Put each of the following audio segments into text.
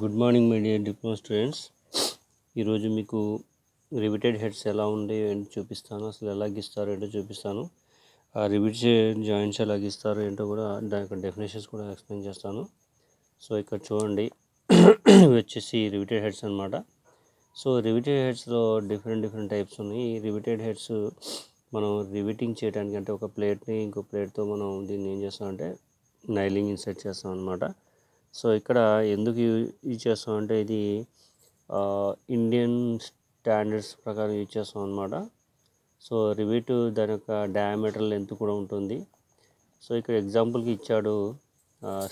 Good morning my dear diploma students. ఈరోజు మీకు riveted heads ఎలా ఉండే ఏంటో చూపిస్తాను. అసలు ఎలా గీస్తారు ఏంటో చూపిస్తాను. ఆ రివిటెడ్ జాయింట్స్ ఎలా గీస్తారు ఏంటో కూడా దాని యొక్క డెఫినేషన్స్ కూడా ఎక్స్ప్లెయిన్ చేస్తాను. సో ఇక్కడ చూడండి, ఇవి వచ్చేసి రివిటెడ్ హెడ్స్ అనమాట. సో రివిటెడ్ హెడ్స్లో డిఫరెంట్ టైప్స్ ఉన్నాయి. ఈ రివిటెడ్ హెడ్స్ మనం రివిటింగ్ చేయడానికి, అంటే ఒక ప్లేట్ని ఇంకో ప్లేట్తో మనం దీన్ని ఏం చేస్తామంటే నైలింగ్ ఇన్సర్ట్ చేస్తాం అనమాట. సో ఇక్కడ ఎందుకు యూజ్ చేస్తామంటే ఇది ఇండియన్ స్టాండర్డ్స్ ప్రకారం యూజ్ చేస్తాం అనమాట. సో రివిట్ దాని యొక్క డయామీటర్ లెంత్ కూడా ఉంటుంది. సో ఇక్కడ ఎగ్జాంపుల్కి ఇచ్చాడు,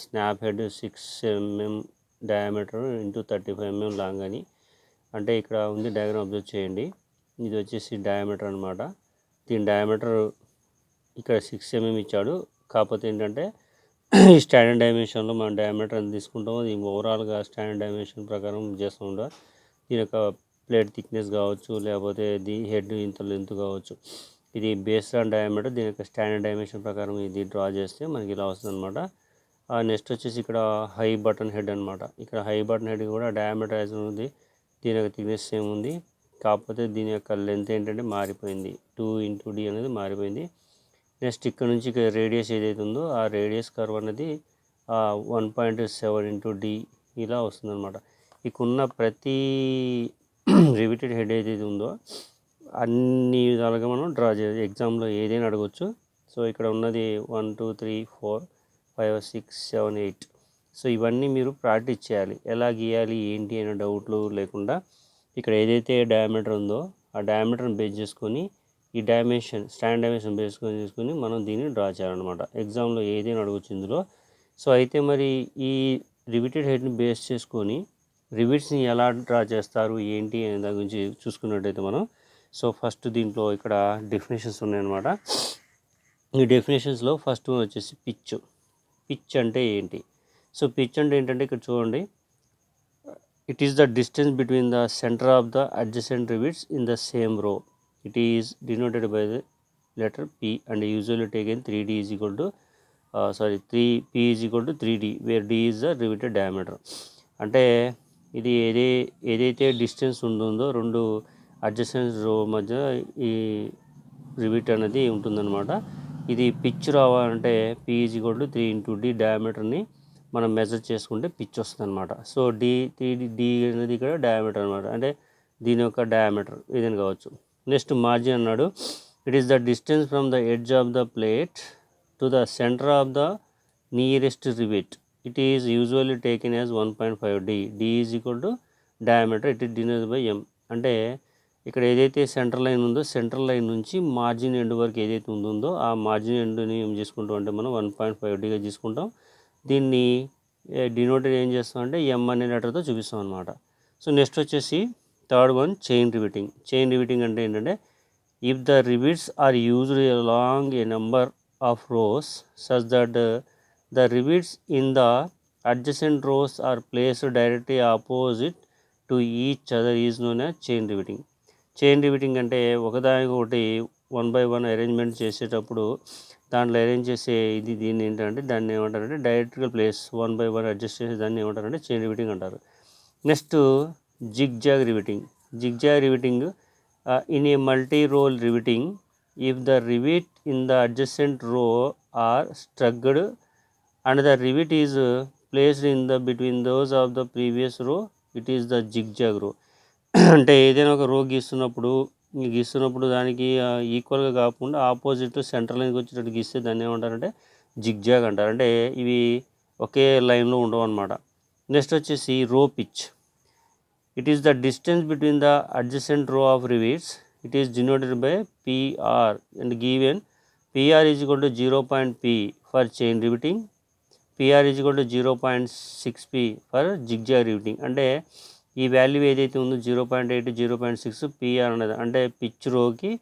snap head 6 mm diameter into 35 mm long అని. అంటే ఇక్కడ ఉంది డయాగ్రామ్ అబ్జర్వ్ చేయండి. ఇది వచ్చేసి డయామీటర్ అనమాట. దీని డయామీటర్ ఇక్కడ 6 mm ఇచ్చాడు. కాకపోతే ఏంటంటే ఈ స్టాండర్డ్ డైమెన్షన్లో మనం డయామీటర్ ఎంత తీసుకుంటామో అది ఓవరాల్గా స్టాండర్డ్ డైమెన్షన్ ప్రకారం చేస్తూ ఉంటాం. దీని యొక్క ప్లేట్ థిక్నెస్ కావచ్చు, లేకపోతే ఇది హెడ్ ఇంత లెంత్ కావచ్చు. ఇది బేస్డ్ ఆన్ డయామీటర్. దీని యొక్క స్టాండర్డ్ డైమెన్షన్ ప్రకారం ఇది డ్రా చేస్తే మనకి ఇలా వస్తుంది అనమాట. నెక్స్ట్ వచ్చేసి ఇక్కడ హై బటన్ హెడ్ అనమాట. ఇక్కడ హై బటన్ హెడ్ కూడా డయామీటర్ యాజ్ ఉంది, దీని యొక్క థిక్నెస్ సేమ్ ఉంది. కాకపోతే దీని యొక్క లెంత్ ఏంటంటే మారిపోయింది, 2 × d అనేది మారిపోయింది. నెక్స్ట్ ఇక్కడ నుంచి రేడియస్ ఏదైతే ఉందో ఆ రేడియస్ కర్వ్ అనేది 1.7 × d ఇలా వస్తుందన్నమాట. ఇకున్న ప్రతి రివిటెడ్ హెడ్ ఏదైతే ఉందో అన్ని విధాలుగా మనం డ్రా చేయాలి. ఎగ్జామ్లో ఏదైనా అడగవచ్చు. సో ఇక్కడ ఉన్నది 1 2 3 4 5 6 7 8. సో ఇవన్నీ మీరు ప్రాక్టీస్ చేయాలి. ఎలా గీయాలి ఏంటి అనే డౌట్లు లేకుండా ఇక్కడ ఏదైతే డయామీటర్ ఉందో ఆ డయామీటర్ని బేస్ చేసుకొని ఈ డైమెన్షన్ స్టాండ్ డైమెన్షన్ చేసుకొని మనం దీన్ని డ్రా చేయాలన్నమాట. ఎగ్జామ్లో ఏదైనా అడగచ్చు ఇందులో. సో అయితే మరి ఈ రివిటెడ్ హెడ్ని బేస్ చేసుకొని రివిట్స్ని ఎలా డ్రా చేస్తారు ఏంటి అనే దాని గురించి చూసుకున్నట్టయితే మనం, సో ఫస్ట్ దీంట్లో ఇక్కడ డెఫినేషన్స్ ఉన్నాయన్నమాట. ఈ డెఫినేషన్స్లో ఫస్ట్ వచ్చేసి పిచ్ అంటే ఏంటి? సో పిచ్ అంటే ఏంటంటే ఇక్కడ చూడండి, it is the distance between the centre of the adjacent rivets in the same రో. It is denoted by the letter P and usually taken 3D is equal to 3P is equal to 3D, where D is the riveted diameter. అంటే ఇది ఏదైతే distance ఉంటుందో రెండు adjacent రో మధ్య ఈ rivet అనేది ఉంటుందన్నమాట. ఇది పిచ్ రావాలంటే P is equal to 3 × D డయామీటర్ని మనం మెజర్ చేసుకుంటే పిచ్ వస్తుంది అనమాట. సో D అనేది ఇక్కడ డయామీటర్ అనమాట, అంటే దీని యొక్క డయామీటర్ ఏదైనా కావచ్చు. నెక్స్ట్ మార్జిన్ అన్నాడు, it is the distance from the edge of the plate to the centre of the nearest rivet. It is usually taken as 1.5 D. D is equal to diameter, it is denoted by M. అంటే ఇక్కడ ఏదైతే centre line ఉందో centre line నుంచి margin end వరకు ఏదైతే ఉంటుందో ఆ margin ఎండ్ని ఏం చేసుకుంటాం అంటే మనం 1.5 Dగా తీసుకుంటాం. దీన్ని డినోటెడ్ ఏం చేస్తాం అంటే M అనే లెటర్తో చూపిస్తాం అనమాట. సో నెక్స్ట్ వచ్చేసి third one chain riveting. Chain riveting అంటే ఏంటంటే, if the rivets are used along a number of rows such that the rivets in the adjacent rows are placed directly opposite to each other is known as chain riveting. Chain riveting అంటే ఒకదానికొకటి 1 by 1 arrangement చేసేటప్పుడు దాంట్లో arrange చేసే దీన్ని ఏంటంటే దాన్ని ఏమంటారంటే డైరెక్ట్గా ప్లేస్ 1 by 1 అడ్జస్ట్ చేసే దాన్ని ఏమంటారంటే చైన్ రివిటింగ్ అంటారు. Next zigzag riveting. Zigzag riveting in a multi-row riveting, if the rivet in the adjacent row are struck and the rivet is placed in the between those of the previous row, it is the zigzag row. అంటే ఏదైనా ఒక రో గీస్తున్నప్పుడు దానికి ఈక్వల్గా కాకుండా opposite centre లైన్కి వచ్చేటట్టు గీస్తే దాన్ని ఏమంటారంటే జిగ్జాగ్ అంటారు. అంటే ఇవి ఒకే లైన్లో ఉండవు అనమాట. నెక్స్ట్ వచ్చేసి రో pitch. It is the distance between the adjacent row of rivets. It is denoted by PR and given PR is equal to 0.P for chain riveting. PR is equal to 0.6P for zigzag riveting. అంటే ఈ value ఏదైతే ఉందో 0.8 0.6 PR అనేది అంటే pitch రోకి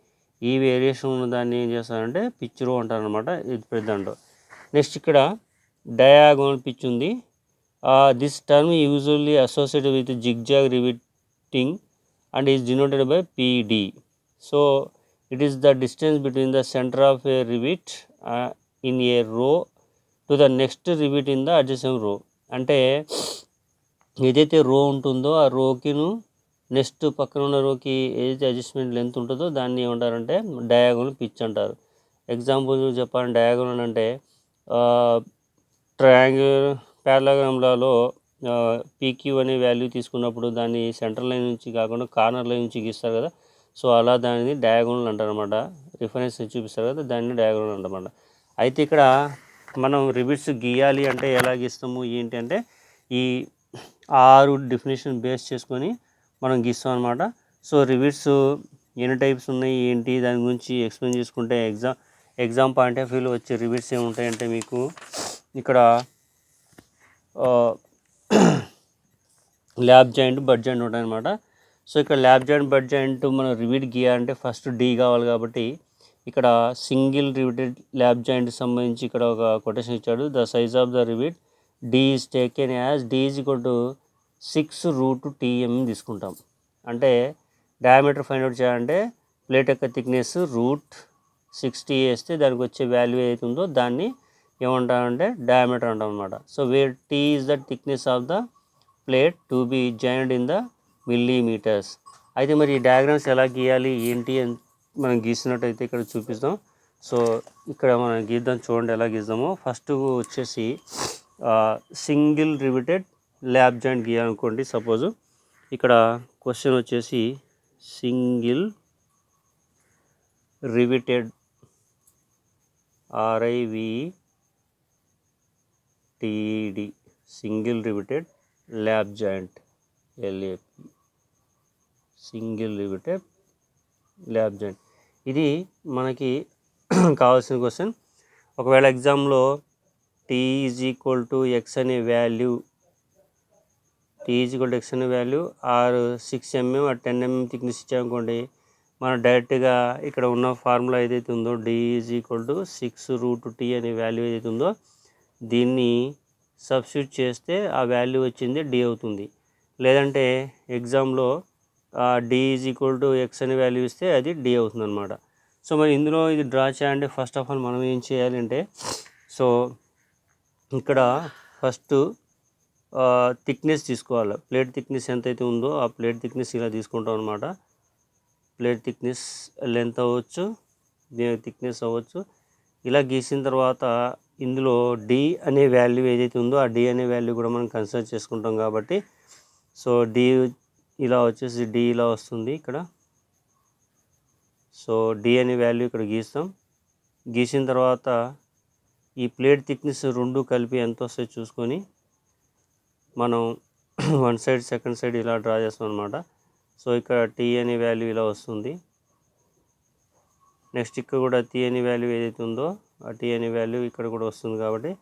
ఈ variation ఉన్న దాన్ని ఏం చేస్తారంటే పిచ్ రో అంటారనమాట. ఇది పెద్దంటో. నెక్స్ట్ ఇక్కడ డయాగోనల్ పిచ్ ఉంది. This term is usually associated with zigzag riveting and is denoted by PD. So it is the distance between the center of a rivet in a row to the next rivet in the adjacent row. అంటే ఏదైతే రో ఉంటుందో ఆ రోకిను next పక్కన ఉన్న రోకి ఏదైతే adjustment length ఉంటుందో దాన్ని ఏమంటారంటే డయాగోనల్ పిచ్ అంటారు. ఎగ్జాంపుల్ చెప్పాలంటే డయాగోనల్ అంటే ట్రయాంగిల్ ప్యారలగ్రామ్లలో పీక్యూ అనే వాల్యూ తీసుకున్నప్పుడు దాన్ని సెంటర్ లైన్ నుంచి కాకుండా కార్నర్ లైన్ నుంచి గీస్తారు కదా, సో అలా దానిని డయాగోనల్ అంటారనమాట. రిఫరెన్స్ చూపిస్తారు కదా, దాన్ని డయాగోనల్ అంటారన్నమాట. అయితే ఇక్కడ మనం రివిట్స్ గీయాలి అంటే ఎలా గీస్తాము ఏంటి అంటే ఈ 6 డెఫినేషన్ బేస్ చేసుకొని మనం గీస్తాం అనమాట. సో రివిట్స్ ఎన్ని టైప్స్ ఉన్నాయి ఏంటి దాని గురించి ఎక్స్ప్లెయిన్ చేసుకుంటే ఎగ్జామ్ పాయింట్ ఆఫ్ వ్యూలో వచ్చే రివిట్స్ ఏముంటాయంటే మీకు ఇక్కడ ల్యాబ్ జాయింట్, బడ్ జాయింట్ ఉంటాయన్నమాట. సో ఇక్కడ ల్యాబ్ జాయింట్, బడ్ జాయింట్ మనం రివిట్ గీయాలంటే ఫస్ట్ డి కావాలి కాబట్టి ఇక్కడ సింగిల్ రివిటెడ్ ల్యాబ్ జాయింట్కి సంబంధించి ఇక్కడ ఒక కొటేషన్ ఇచ్చాడు. The size of the rivet d is taken as d is equal to 6√Tm తీసుకుంటాం. అంటే డయామీటర్ ఫైండ్ అవుట్ చేయాలంటే ప్లేట్ యొక్క థిక్నెస్ √60 వేస్తే దానికి వచ్చే వాల్యూ ఏదైతే ఉందో దాన్ని ఏమంటామంటే డయామీటర్ అంటాం అనమాట. So where t is the thickness of the plate to be joined in the millimetres. అయితే మరి ఈ డయాగ్రామ్స్ ఎలా గీయాలి ఏంటి అని మనం గీసినట్టయితే ఇక్కడ చూపిస్తాం. సో ఇక్కడ మనం గీద్దాం, చూడండి ఎలా గీద్దామో. ఫస్ట్ వచ్చేసి సింగిల్ రివిటెడ్ ల్యాబ్ జాయింట్ గీయాలనుకోండి. సపోజు ఇక్కడ క్వశ్చన్ వచ్చేసి single riveted RIVTED single riveted lap joint LAP single riveted lap joint. ఇది మనకి కావాల్సిన క్వశ్చన్. ఒకవేళ ఎగ్జామ్లో T is equal to X అనే value or 6 mm or 10 mm thickness ఇచ్చామనుకోండి, మనం డైరెక్ట్గా ఇక్కడ ఉన్న ఫార్ములా ఏదైతే ఉందో D is equal to 6√T అనే వాల్యూ ఏదైతే ఉందో దీన్ని సబ్స్టిట్యూట్ చేస్తే ఆ వాల్యూ వచ్చింది D అవుతుంది. లేదంటే ఎగ్జామ్లో D is equal to X అనే వాల్యూ ఇస్తే అది D అవుతుంది అనమాట. సో మరి ఇందులో ఇది డ్రా చేయాలంటే ఫస్ట్ ఆఫ్ ఆల్ మనం ఏం చేయాలంటే, సో ఇక్కడ ఫస్ట్ థిక్నెస్ తీసుకోవాలి. ప్లేట్ థిక్నెస్ ఎంతైతే ఉందో ఆ ప్లేట్ థిక్నెస్ ఇలా తీసుకుంటాం అనమాట. ప్లేట్ థిక్నెస్ లెంత్ అవ్వచ్చు, దీని థిక్నెస్ అవ్వచ్చు. ఇలా గీసిన తర్వాత ఇందులో D అనే వాల్యూ ఏదైతే ఉందో ఆ D అనే వాల్యూ కూడా మనం కన్సిడర్ చేసుకుంటాం కాబట్టి, సో D ఇలా వచ్చేసి D ఇలా వస్తుంది ఇక్కడ. సో D అనే వాల్యూ ఇక్కడ గీస్తాం. గీసిన తర్వాత ఈ ప్లేట్ థిక్నెస్ రెండు కలిపి ఎంత వస్తాయో చూసుకొని మనం వన్ సైడ్ సెకండ్ సైడ్ ఇలా డ్రా చేస్తాం అనమాట. సో ఇక్కడ T అనే వాల్యూ ఇలా వస్తుంది. నెక్స్ట్ ఇక్కడ కూడా T అనే వాల్యూ ఏదైతే ఉందో ఆ T అనే వాల్యూ ఇక్కడ కూడా వస్తుంది కాబట్టి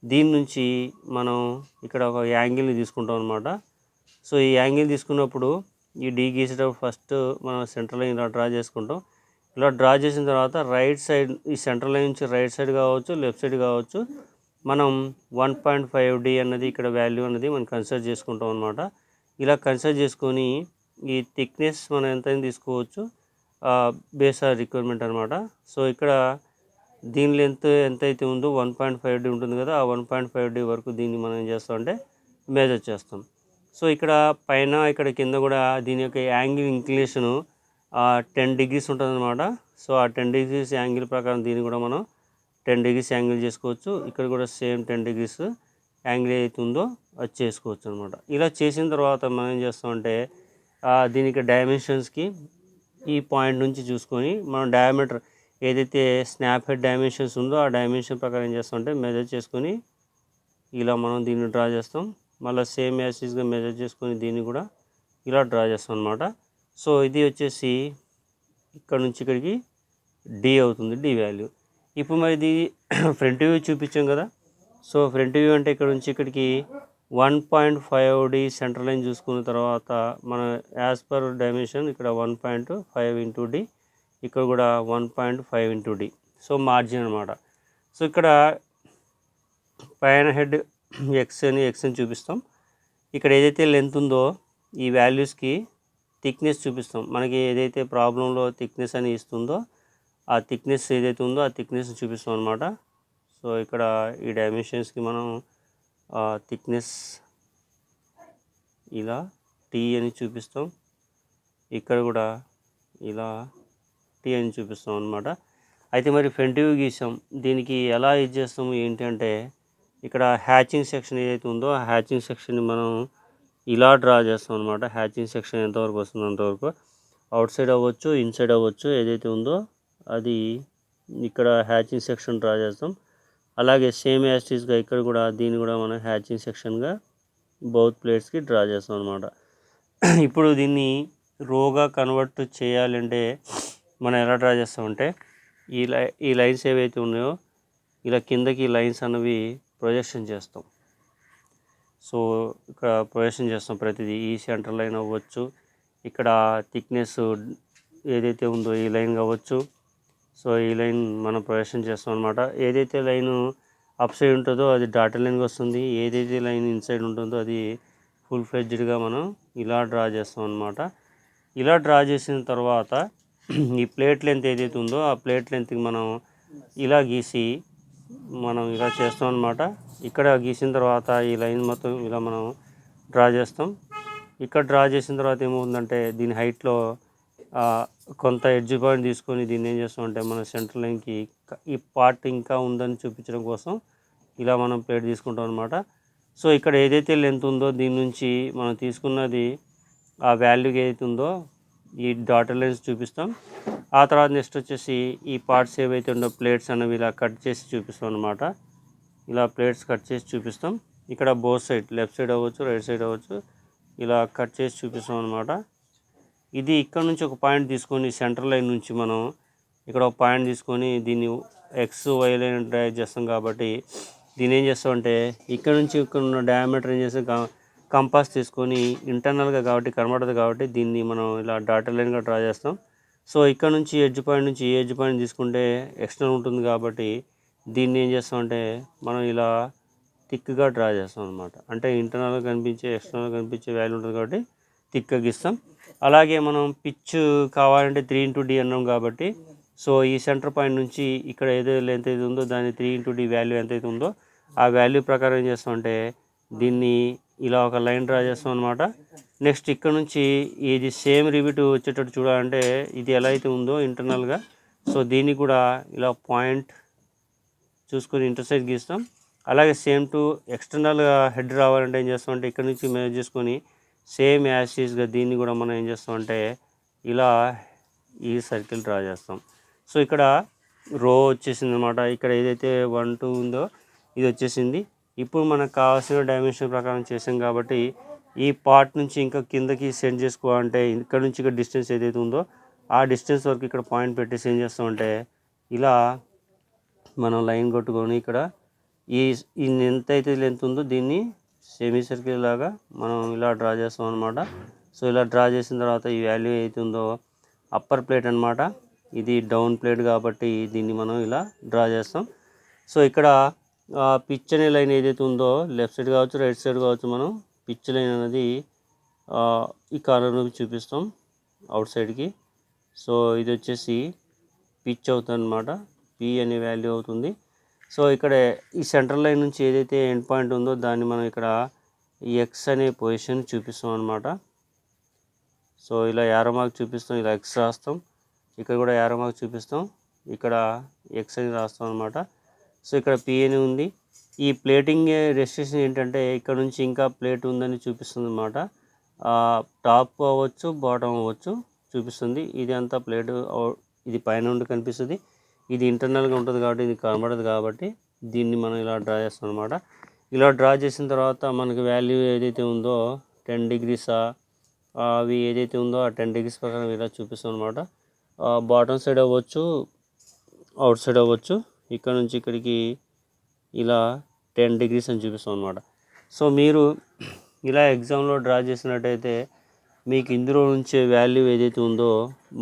దీని నుంచి మనం ఇక్కడ ఒక యాంగిల్ని తీసుకుంటాం అనమాట. సో ఈ యాంగిల్ తీసుకున్నప్పుడు ఈ D గీసేటప్పుడు ఫస్ట్ మనం సెంటర్ లైన్ ఇలా డ్రా చేసుకుంటాం. ఇలా డ్రా చేసిన తర్వాత రైట్ సైడ్ ఈ సెంటర్ లైన్ నుంచి రైట్ సైడ్ కావచ్చు, లెఫ్ట్ సైడ్ కావచ్చు, మనం 1.5D అన్నది ఇక్కడ వాల్యూ అన్నది మనం కన్సిడర్ చేసుకుంటాం అనమాట. ఇలా కన్సిడర్ చేసుకొని ఈ థిక్నెస్ మనం ఎంతైనా తీసుకోవచ్చు బేస్ ఆర్ రిక్వైర్మెంట్ అనమాట. సో ఇక్కడ దీని లెంత్ ఎంతైతే ఉందో 1.5D ఉంటుంది కదా, ఆ 1.5D వరకు దీన్ని మనం ఏం చేస్తామంటే మెజర్ చేస్తాం. సో ఇక్కడ పైన ఇక్కడ కింద కూడా దీని యొక్క యాంగిల్ ఇంక్లినేషను 10 degrees ఉంటుంది అనమాట. సో ఆ 10 degrees యాంగిల్ ప్రకారం దీన్ని కూడా మనం 10 degrees యాంగిల్ చేసుకోవచ్చు. ఇక్కడ కూడా సేమ్ 10 degrees యాంగిల్ ఏదైతే ఉందో అది చేసుకోవచ్చు అనమాట. ఇలా చేసిన తర్వాత మనం ఏం చేస్తామంటే దీనికి డైమెన్షన్స్కి ఈ పాయింట్ నుంచి చూసుకొని మనం డయామీటర్ ఏదైతే స్నాప్ హెడ్ డైమెన్షన్స్ ఉందో ఆ డైమెన్షన్ ప్రకారం ఏం చేస్తామంటే మెజర్ చేసుకొని ఇలా మనం దీన్ని డ్రా చేస్తాం. మళ్ళీ సేమ్ యాసిస్గా మెజర్ చేసుకొని దీన్ని కూడా ఇలా డ్రా చేస్తాం అనమాట. సో ఇది వచ్చేసి ఇక్కడ నుంచి ఇక్కడికి D అవుతుంది, D వాల్యూ. ఇప్పుడు మరి ఇది ఫ్రంట్ వ్యూ చూపించాం కదా. సో ఫ్రంట్ వ్యూ అంటే ఇక్కడ నుంచి ఇక్కడికి 1.5D సెంటర్ లైన్ చూసుకున్న తర్వాత మన యాజ్ పర్ డైమెన్షన్ ఇక్కడ 1.5 D, ఇక్కడ కూడా 1.5 D. సో మార్జిన్ అనమాట. సో ఇక్కడ పైన హెడ్ X అని చూపిస్తాం. ఇక్కడ ఏదైతే లెంత్ ఉందో ఈ వాల్యూస్కి థిక్నెస్ చూపిస్తాం. మనకి ఏదైతే ప్రాబ్లంలో థిక్నెస్ అని ఇస్తుందో ఆ థిక్నెస్ ఏదైతే ఉందో ఆ థిక్నెస్ చూపిస్తాం అనమాట. సో ఇక్కడ ఈ డైమెన్షన్స్కి మనం థిక్నెస్ ఇలా టీ అని చూపిస్తాం, ఇక్కడ కూడా ఇలా టీ అని చూపిస్తాం అనమాట. అయితే మరి ఫ్రంట్ వ్యూ గీసాం, దీనికి ఎలా ఇది చేస్తాము ఏంటి అంటే, ఇక్కడ హ్యాచింగ్ సెక్షన్ ఏదైతే ఉందో ఆ హ్యాచింగ్ సెక్షన్ని మనం ఇలా డ్రా చేస్తాం అనమాట. హ్యాచింగ్ సెక్షన్ ఎంతవరకు వస్తుందో అంతవరకు, అవుట్ సైడ్ అవ్వచ్చు, ఇన్సైడ్ అవ్వచ్చు, ఏదైతే ఉందో అది ఇక్కడ హ్యాచింగ్ సెక్షన్ డ్రా చేస్తాం. అలాగే సేమ్ యాస్టీస్గా ఇక్కడ కూడా దీన్ని కూడా మనం హ్యాచింగ్ సెక్షన్గా బౌత్ ప్లేట్స్కి డ్రా చేస్తాం అనమాట. ఇప్పుడు దీన్ని రోగా కన్వర్ట్ చేయాలంటే మనం ఎలా డ్రా చేస్తామంటే, ఈ లైన్స్ ఏవైతే ఉన్నాయో ఇలా కిందకి లైన్స్ అనేవి ప్రొజెక్షన్ చేస్తాం. సో ఇక్కడ ప్రొజెక్షన్ చేస్తాం ప్రతిదీ. ఈ సెంటర్ లైన్ అవ్వచ్చు, ఇక్కడ థిక్నెస్ ఏదైతే ఉందో ఈ లైన్ కావచ్చు. సో ఈ లైన్ మనం ప్రొజెక్షన్ చేస్తాం అనమాట. ఏదైతే లైను అప్ సైడ్ ఉంటుందో అది డాటెడ్ లైన్గా వస్తుంది, ఏదైతే లైన్ ఇన్సైడ్ ఉంటుందో అది ఫుల్ ఫ్లెడ్జ్డ్గా మనం ఇలా డ్రా చేస్తాం అనమాట. ఇలా డ్రా చేసిన తర్వాత ఈ ప్లేట్ లెంత్ ఏదైతే ఉందో ఆ ప్లేట్ లెంత్కి మనం ఇలా గీసి మనం ఇలా చేస్తాం అనమాట. ఇక్కడ గీసిన తర్వాత ఈ లైన్ మొత్తం ఇలా మనం డ్రా చేస్తాం. ఇక్కడ డ్రా చేసిన తర్వాత ఏమవుతుందంటే, దీని హైట్లో కొంత ఎడ్జ్ పాయింట్ తీసుకొని దీన్ని ఏం చేస్తామంటే మన సెంటర్ లైన్కి ఈ పార్ట్ ఇంకా ఉందని చూపించడం కోసం ఇలా మనం ప్లేట్ తీసుకుంటాం అనమాట. సో ఇక్కడ ఏదైతే లెంత్ ఉందో దీని నుంచి మనం తీసుకున్నది ఆ వాల్యూకి ఏదైతే ఉందో ఈ డాటర్ లైన్స్ చూపిస్తాం. ఆ తర్వాత నెక్స్ట్ వచ్చేసి ఈ పార్ట్స్ ఏవైతే ఉందో ప్లేట్స్ అనేవి ఇలా కట్ చేసి చూపిస్తాం అనమాట. ఇలా ప్లేట్స్ కట్ చేసి చూపిస్తాం. ఇక్కడ బోత్ సైడ్, లెఫ్ట్ సైడ్ అవ్వచ్చు, రైట్ సైడ్ అవ్వచ్చు, ఇలా కట్ చేసి చూపిస్తాం అనమాట. ఇది ఇక్కడ నుంచి ఒక పాయింట్ తీసుకొని సెంటర్ లైన్ నుంచి మనం ఇక్కడ ఒక పాయింట్ తీసుకొని దీన్ని ఎక్స్ వై లైన్ డ్రైవ్ చేస్తాం కాబట్టి దీన్ని ఏం చేస్తామంటే ఇక్కడ నుంచి ఇక్కడ ఉన్న డయామీటర్ ఏం చేస్తాం కంపాస్ తీసుకొని ఇంటర్నల్గా కాబట్టి కనబడదు కాబట్టి దీన్ని మనం ఇలా డాటర్ లైన్గా డ్రా చేస్తాం. సో ఇక్కడ నుంచి ఎడ్జ్ పాయింట్ నుంచి ఏ ఎడ్జ్ పాయింట్ తీసుకుంటే ఎక్స్టర్నల్ ఉంటుంది కాబట్టి దీన్ని ఏం చేస్తామంటే మనం ఇలా థిక్గా డ్రా చేస్తాం అనమాట. అంటే ఇంటర్నల్గా కనిపించే ఎక్స్టర్నల్గా కనిపించే వాల్యూ ఉంటుంది కాబట్టి థిక్గా గీస్తాం. అలాగే మనం పిచ్ కావాలంటే 3x D అన్నాం కాబట్టి సో ఈ సెంటర్ పాయింట్ నుంచి ఇక్కడ ఏదైతే లెంత్ అయితే ఉందో దాని 3x D వాల్యూ ఎంతైతే ఉందో ఆ వాల్యూ ప్రకారం ఏం చేస్తామంటే దీన్ని ఇలా ఒక లైన్ డ్రా చేస్తాం అనమాట. నెక్స్ట్ ఇక్కడ నుంచి ఇది సేమ్ రివిట్ వచ్చేటట్టు చూడాలంటే ఇది ఎలా అయితే ఉందో ఇంటర్నల్గా, సో దీన్ని కూడా ఇలా పాయింట్ చూసుకొని ఇంటర్సైడ్ గీస్తాం. అలాగే సేమ్ టు ఎక్స్టర్నల్గా హెడ్ రావాలంటే ఏం చేస్తామంటే ఇక్కడ నుంచి మెజర్ చేసుకొని సేమ్ యాసిస్గా దీన్ని కూడా మనం ఏం చేస్తామంటే ఇలా ఈ సర్కిల్ డ్రా చేస్తాం. సో ఇక్కడ రో వచ్చేసింది అనమాట. ఇక్కడ ఏదైతే 1 2 ఉందో ఇది వచ్చేసింది. ఇప్పుడు మనకు కావాల్సిన డైమెన్షన్ ప్రకారం చేసాం కాబట్టి ఈ పార్ట్ నుంచి ఇంకా కిందకి సెండ్ చేసుకోవాలంటే ఇక్కడ నుంచి ఇక్కడ డిస్టెన్స్ ఏదైతే ఉందో ఆ డిస్టెన్స్ వరకు ఇక్కడ పాయింట్ పెట్టేసి ఏం చేస్తామంటే ఇలా మనం లైన్ కొట్టుకొని ఇక్కడ ఈ ఎంత అయితే లెంత్ ఉందో దీన్ని సెమీ సర్కిల్ లాగా మనం ఇలా డ్రా చేస్తాం అనమాట. సో ఇలా డ్రా చేసిన తర్వాత ఈ వాల్యూ ఏదైతే ఉందో అప్పర్ ప్లేట్ అనమాట, ఇది డౌన్ ప్లేట్ కాబట్టి దీన్ని మనం ఇలా డ్రా చేస్తాం. సో ఇక్కడ పిచ్ అనే లైన్ ఏదైతే ఉందో లెఫ్ట్ సైడ్ కావచ్చు, రైట్ సైడ్ కావచ్చు, మనం పిచ్ లైన్ అనేది ఈ కార్నర్ నుంచి చూపిస్తాం అవుట్ సైడ్కి. సో ఇది వచ్చేసి పిచ్ అవుతుంది అనమాట, పి అనే వాల్యూ అవుతుంది. సో ఇక్కడ ఈ సెంటర్ లైన్ నుంచి ఏదైతే ఎండ్ పాయింట్ ఉందో దాన్ని మనం ఇక్కడ ఎక్స్ అనే పొజిషన్ చూపిస్తాం అనమాట. సో ఇలా యారో మార్క్ చూపిస్తాం, ఇలా ఎక్స్ రాస్తాం, ఇక్కడ కూడా యారో మార్క్ చూపిస్తాం, ఇక్కడ ఎక్స్ అని రాస్తాం అనమాట. సో ఇక్కడ పి అని ఉంది. ఈ ప్లేటింగ్ రెస్ట్రిక్షన్ ఏంటంటే ఇక్కడ నుంచి ఇంకా ప్లేట్ ఉందని చూపిస్తుంది అనమాట. టాప్ అవ్వచ్చు, బాటమ్ అవ్వచ్చు చూపిస్తుంది. ఇది అంతా ప్లేట్, ఇది పైన ఉండి కనిపిస్తుంది, ఇది ఇంటర్నల్గా ఉంటుంది కాబట్టి ఇది కనబడదు కాబట్టి దీన్ని మనం ఇలా డ్రా చేస్తాం అనమాట. ఇలా డ్రా చేసిన తర్వాత మనకి వాల్యూ ఏదైతే ఉందో 10 degrees అవి ఏదైతే ఉందో ఆ 10 degrees ప్రకారం ఇలా చూపిస్తాం అనమాట. బాటమ్ సైడ్ అవ్వచ్చు, అవుట్ సైడ్ అవ్వచ్చు, ఇక్కడ నుంచి ఇక్కడికి ఇలా 10 degrees అని చూపిస్తాం అనమాట. సో మీరు ఇలా ఎగ్జామ్లో డ్రా చేసినట్టయితే మీకు ఇందులో నుంచే వాల్యూ ఏదైతే ఉందో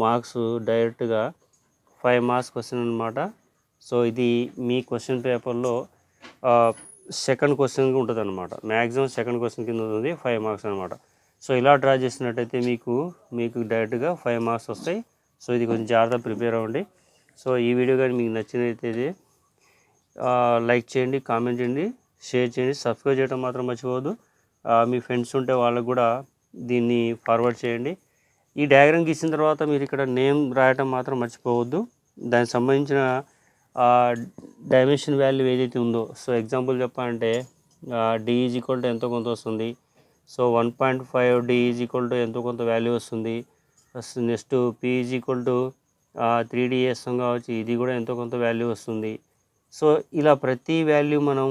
మార్క్స్ డైరెక్ట్గా 5 marks క్వశ్చన్ అనమాట. సో ఇది మీ క్వశ్చన్ పేపర్లో సెకండ్ క్వశ్చన్గా ఉంటుంది అనమాట. మ్యాక్సిమం సెకండ్ క్వశ్చన్ కింద ఉంటుంది, 5 marks అనమాట. సో ఇలా డ్రా చేసినట్టయితే మీకు డైరెక్ట్గా 5 marks వస్తాయి. సో ఇది కొంచెం జాగ్రత్తగా ప్రిపేర్ అవ్వండి. సో ఈ వీడియో కానీ మీకు నచ్చినట్టయితే లైక్ చేయండి, కామెంట్ చేయండి, షేర్ చేయండి, సబ్స్క్రైబ్ చేయడం మాత్రం మర్చిపోవద్దు. మీ ఫ్రెండ్స్ ఉంటే వాళ్ళకు కూడా దీన్ని ఫార్వర్డ్ చేయండి. ఈ డయాగ్రామ్ గీసిన తర్వాత మీరు ఇక్కడ నేమ్ రాయటం మాత్రం మర్చిపోవద్దు. దానికి సంబంధించిన డైమెన్షన్ వాల్యూ ఏదైతే ఉందో, సో ఎగ్జాంపుల్ చెప్పాలంటే డి ఈజ్ ఈక్వల్ టు ఎంతో కొంత వస్తుంది. So 1.5 d is equal to ఎంతో కొంత వాల్యూ వస్తుంది. Next p is equal to 3D వేస్తాం కావచ్చు, ఇది కూడా ఎంతో కొంత వాల్యూ వస్తుంది. సో ఇలా ప్రతి వాల్యూ మనం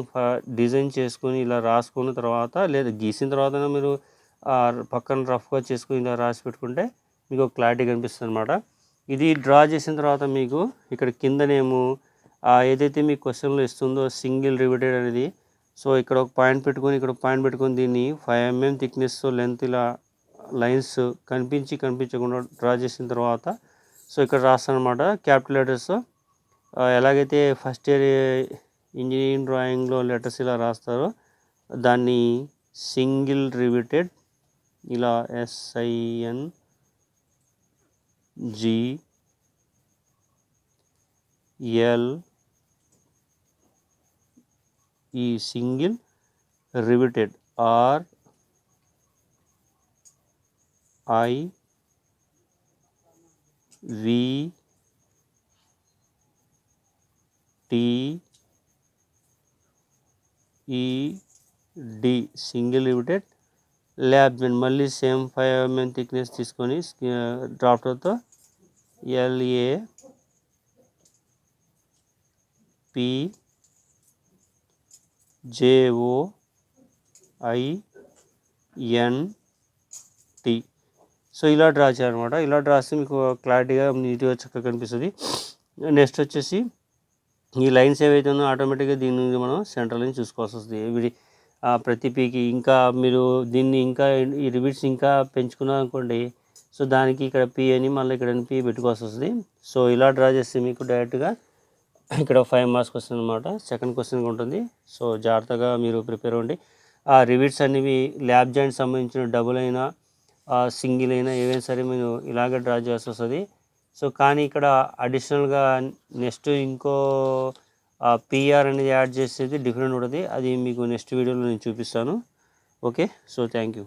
డిజైన్ చేసుకొని ఇలా రాసుకున్న తర్వాత, లేదా గీసిన తర్వాత మీరు పక్కన రఫ్గా చేసుకుని ఇలా రాసి పెట్టుకుంటే మీకు క్లారిటీ కనిపిస్తుంది అనమాట. ఇది డ్రా చేసిన తర్వాత మీకు ఇక్కడ కిందనేమో ఏదైతే మీ క్వశ్చన్లో ఇస్తుందో సింగిల్ రివిటెడ్ అనేది, సో ఇక్కడ ఒక పాయింట్ పెట్టుకొని ఇక్కడ ఒక పాయింట్ పెట్టుకొని దీన్ని 5 mm థిక్నెస్ లెంత్ ఇలా లైన్స్ కనిపించకుండా డ్రా చేసిన తర్వాత, సో ఇక్కడ రాస్తాను అనమాట క్యాపిటల్ లెటర్స్. ఎలాగైతే ఫస్ట్ ఇయర్ ఇంజనీరింగ్ డ్రాయింగ్లో లెటర్స్ ఇలా రాస్తారో దాన్ని సింగిల్ రివిటెడ్ ఇలా SINGL ఈ single riveted RIVTED single riveted lab bend. మళ్ళీ సేమ్ 5 mm థిక్నెస్ తీసుకొని డ్రాఫ్టర్తో LAPJOINT. సో ఇలా డ్రా చేయాలన్నమాట. ఇలా డ్రా చేస్తే మీకు క్లారిటీగా నీట్గా చక్కగా కనిపిస్తుంది. నెక్స్ట్ వచ్చేసి ఈ లైన్స్ ఏవైతే ఉన్నాయో ఆటోమేటిక్గా దీని నుంచి మనం సెంటర్ లైన్ చూసుకోవాల్సి వస్తుంది ప్రతి పీకి. ఇంకా మీరు దీన్ని ఇంకా ఈ రివిట్స్ ఇంకా పెంచుకున్నారనుకోండి, సో దానికి ఇక్కడ పి అని మళ్ళీ ఇక్కడ పి పెట్టుకోవాల్సి వస్తుంది. సో ఇలా డ్రా చేస్తే మీకు డైరెక్ట్గా ఇక్కడ 5 మార్క్స్ క్వశ్చన్ అనమాట, సెకండ్ క్వశ్చన్గా ఉంటుంది. సో జాగ్రత్తగా మీరు ప్రిపేర్ అవ్వండి. ఆ రివిట్స్ అనేవి ల్యాబ్ జాయింట్ సంబంధించిన డబుల్ అయినా సింగిల్ అయినా ఏవైనా సరే మీరు ఇలాగే డ్రా చేయాల్సి వస్తుంది. సో కానీ ఇక్కడ అడిషనల్గా నెక్స్ట్ ఇంకో పిఆర్ అనేది యాడ్ చేసేది డిఫరెంట్ ఉంటుంది. అది మీకు నెక్స్ట్ వీడియోలో నేను చూపిస్తాను. Okay, so thank you.